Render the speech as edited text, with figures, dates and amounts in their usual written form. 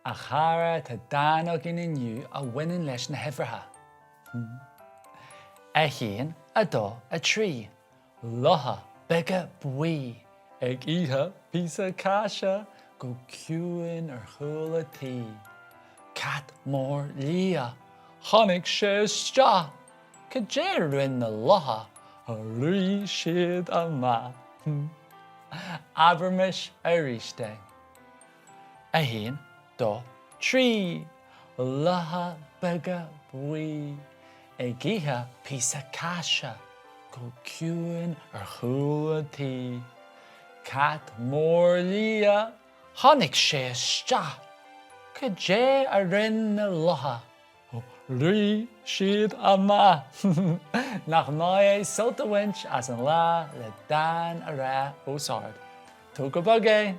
a chara ta danog in inniu a winning leis na hifreacha. A hín a dó a trí, lotha bega bui, ag ihe písa cáise go ciúin chula tí. Cat mór lia, tháinig sé sta, go dé rin na lotha a luí siad ama. Abermis a ríiste. A hín dó trí, lotha bega bui, ag ihe písa cáise go ciúin chula tí. Cat mór lia, tháinig sé sta, go dé rin na lotha luí siad ama. Nach mai sult a winch as an lá le Dán le Seosamh. Tú go bogé.